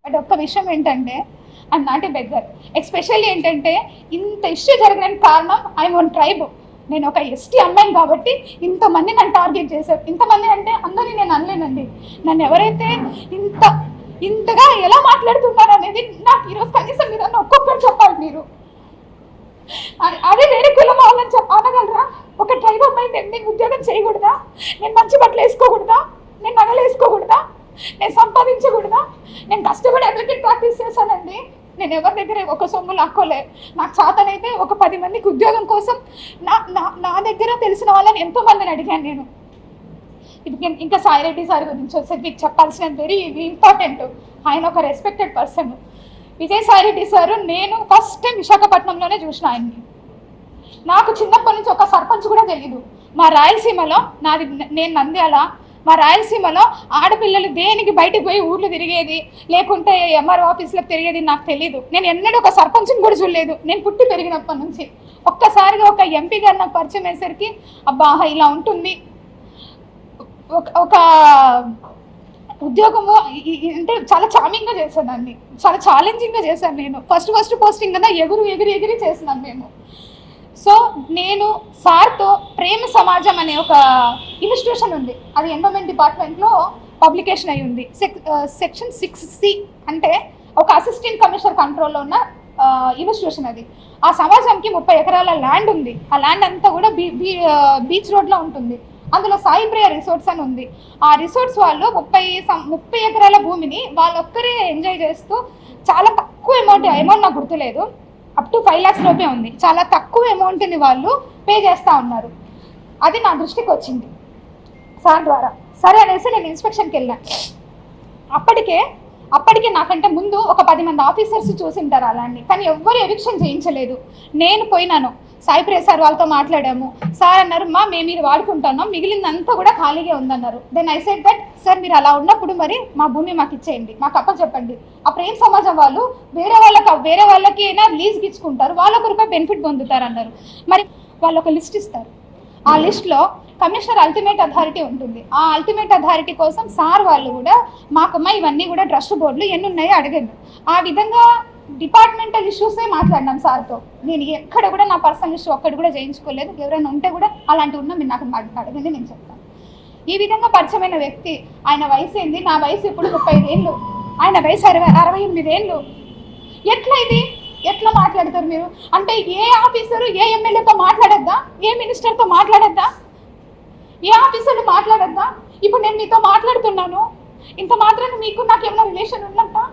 But ఒక్క విషయం ఏంటంటే I'm not a beggar. Especially ఏంటంటే ఇంత ఇష్యూ జరగడానికి కారణం ఐఎమ్ వన్ ట్రైబ్. నేను ఒక ఎస్టీ అమ్మాయిని కాబట్టి ఇంతమంది నన్ను టార్గెట్ చేశారు. ఇంతమంది అంటే అందరినీ నేను అనలేనండి. నన్ను ఎవరైతే ఇంతగా ఎలా మాట్లాడుతున్నారు అనేది నాకు ఈరోజు కనీసం మీరు ఒక్కొక్కరు చెప్పాలి. మీరు అదే వేరే కులం వాళ్ళని అనగలరా? ఒక ట్రైబ్ అమ్మాయి నేను ఉద్యోగం చేయకూడదా? నేను మంచి బట్టలు వేసుకోకూడదా? నేను నగలు వేసుకోకూడదా? నేను సంపాదించకూడదా? నేను కష్టపడి అడ్వకేట్ ప్రాక్టీస్ చేశానండి. నేను ఎవరి దగ్గర ఒక సొమ్ము లాక్కోలే. నాకు చేతనైతే ఒక 10 మందికి ఉద్యోగం కోసం నా దగ్గర తెలిసిన వాళ్ళని ఎంతో మందిని అడిగాను నేను. ఇంకా సాయిరెడ్డి సార్ గురించి వస్తే మీకు చెప్పాల్సిన వెరీ ఇంపార్టెంట్. ఆయన ఒక రెస్పెక్టెడ్ పర్సన్. విజయసాయిరెడ్డి సార్ నేను ఫస్ట్ టైం విశాఖపట్నంలోనే చూసిన ఆయన్ని. నాకు చిన్నప్పటి నుంచి ఒక సర్పంచ్ కూడా తెలీదు. మా రాయలసీమలో నేను నంద్యాల, మా రాయలసీమలో ఆడపిల్లలు దేనికి బయటకు పోయి ఊర్లు తిరిగేది లేకుంటే ఎంఆర్ఓ ఆఫీసులకు తిరిగేది నాకు తెలీదు. నేను ఎన్నడూ ఒక సర్పంచ్ని కూడా చూడలేదు నేను పుట్టి పెరిగినప్పటి నుంచి. ఒక్కసారిగా ఒక ఎంపీ గారు నాకు పరిచయం అయ్యేసరికి అబ్బా ఇలా ఉంటుంది ఒక ఉద్యోగము అంటే చాలా చామింగ్గా చేశాను. చాలా ఛాలెంజింగ్గా చేశాను. నేను ఫస్ట్ పోస్టింగ్ కదా ఎగిరి చేసినాను మేము. సో నేను సార్తో ప్రేమ సమాజం అనే ఒక ఇన్స్టిట్యూషన్ ఉంది. అది ఎండోమెంట్ డిపార్ట్మెంట్లో పబ్లికేషన్ అయి ఉంది. సెక్షన్ 6C అంటే ఒక అసిస్టెంట్ కమిషనర్ కంట్రోల్లో ఉన్న ఇన్స్టిట్యూషన్ అది. ఆ సమాజంకి 30 ఎకరాల ల్యాండ్ ఉంది. ఆ ల్యాండ్ అంతా కూడా బీచ్ రోడ్లో ఉంటుంది. అందులో సాయి ప్రియ రిసార్ట్స్ అని ఉంది. ఆ రిసార్ట్స్ వాళ్ళు 30 ఎకరాల భూమిని వాళ్ళొక్కరే ఎంజాయ్ చేస్తూ చాలా తక్కువ అమౌంట్ నాకు గుర్తులేదు, అప్ టు 5 lakhs లోపే ఉంది. చాలా తక్కువ అమౌంట్ని వాళ్ళు పే చేస్తూ ఉన్నారు. అది నా దృష్టికి వచ్చింది సార్ ద్వారా. సరే అనేసి నేను ఇన్స్పెక్షన్కి వెళ్ళాను. అప్పటికే నాకంటే ముందు ఒక 10 మంది ఆఫీసర్స్ చూసింటారు అలాంటి, కానీ ఎవ్వరు ఎవిక్షన్ చేయించలేదు. నేను పోయినాను, సాయి ప్రియ సార్ వాళ్ళతో మాట్లాడాము. సార్ అన్నారు మేము ఇది వాడుకుంటున్నాం, మిగిలిందంతా కూడా ఖాళీగా ఉందన్నారు. Then I said that sir మీరు అలా ఉన్నప్పుడు మరి మా భూమి మాకు ఇచ్చేయండి, మాకు అప్పచెప్పండి. ఆ ప్రేమ సమాజం వాళ్ళు వేరే వాళ్ళకి అయినా లీజ్కి ఇచ్చుకుంటారు, వాళ్ళు ₹1 బెనిఫిట్ పొందుతారు అన్నారు. మరి వాళ్ళు ఒక లిస్ట్ ఇస్తారు. ఆ లిస్ట్లో కమిషనర్ అల్టిమేట్ అథారిటీ ఉంటుంది. ఆ అల్టిమేట్ అథారిటీ కోసం సార్ వాళ్ళు కూడా మాకమ్మ ఇవన్నీ కూడా ట్రస్ట్ బోర్డులు ఎన్ని ఉన్నాయో అడగండి. ఆ విధంగా డిపార్ట్మెంటల్ ఇష్యూసే మాట్లాడినాం సార్తో. నేను ఎక్కడ కూడా నా పర్సనల్ ఇష్యూ ఒక్కటి కూడా చేయించుకోలేదు. ఎవరైనా ఉంటే కూడా అలాంటివి ఉన్నా మీరు నాకు అడగండి, నేను చెప్తాను. ఈ విధంగా పరిచయమైన వ్యక్తి, ఆయన వయసు ఏంది, నా వయసు ఇప్పుడు 35 ఏళ్ళు, ఆయన వయసు 68 ఏళ్ళు. ఎట్లా మాట్లాడతారు మీరు? అంటే ఏ ఆఫీసరు ఏ ఎమ్మెల్యేతో మాట్లాడద్దా? ఏ మినిస్టర్తో మాట్లాడద్దా? ఏ ఆఫీసర్లు మాట్లాడద్దా? ఇప్పుడు నేను మీతో మాట్లాడుతున్నాను, ఇంత మాత్రాన మీకు నాకు ఏమైనా రిలేషన్ ఉన్నట్టా?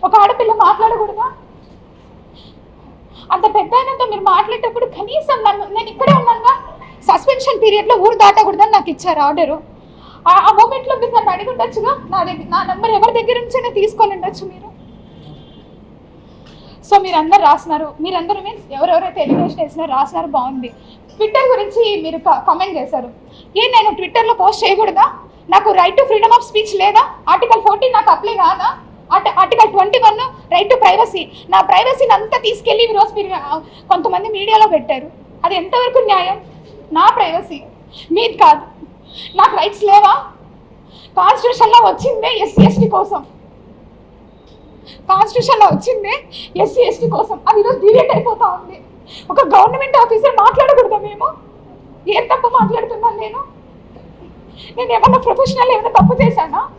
ఒక ఆడపిల్ల మాట్లాడకూడదా? అంత పెద్ద ఆయనతో మీరు మాట్లాడేటప్పుడు కనీసం నేను ఇక్కడే ఉన్నానుగా, సస్పెన్షన్ పీరియడ్లో ఊరు దాటకూడదని నాకు ఇచ్చారు ఆర్డరు. ఆ మూమెంట్లో మీరు నన్ను అడిగి ఉండొచ్చుగా, నా నెంబర్ ఎవరి దగ్గర నుంచైనా తీసుకొని ఉండొచ్చు మీరు. సో మీరందరూ రాసినారు, మీరందరూ మీన్స్ ఎవరెవరైతే ఎలిగేషన్ వేసినారో రాసినారు, బాగుంది. ట్విట్టర్ గురించి మీరు కామెంట్ చేశారు. నేను ట్విట్టర్లో పోస్ట్ చేయకూడదా? నాకు right to freedom of speech లేదా? ఆర్టికల్ 14 నాకు అప్లై కాదా? Article 21 right to privacy. నా ప్రైవసీని అంతా తీసుకెళ్ళి ఈరోజు మీరు కొంతమంది మీడియాలో పెట్టారు. అది ఎంతవరకు న్యాయం? నా ప్రైవసీ మీది కాదు. నాకు రైట్స్ లేవా? కాన్స్టిట్యూషన్లో వచ్చిందే ఎస్సీ కోసం, కాన్స్టిట్యూషన్లో వచ్చిందే ఎస్సీ కోసం. అది ఈరోజు డిలీట్ అయిపోతా ఉంది. ఒక గవర్నమెంట్ ఆఫీసర్ మాట్లాడకూడదా? మేము ఏం తప్పు మాట్లాడుతున్నాను? నేను ఏమన్నా ప్రొఫెషనల్ ఏమైనా తప్పు చేశానా?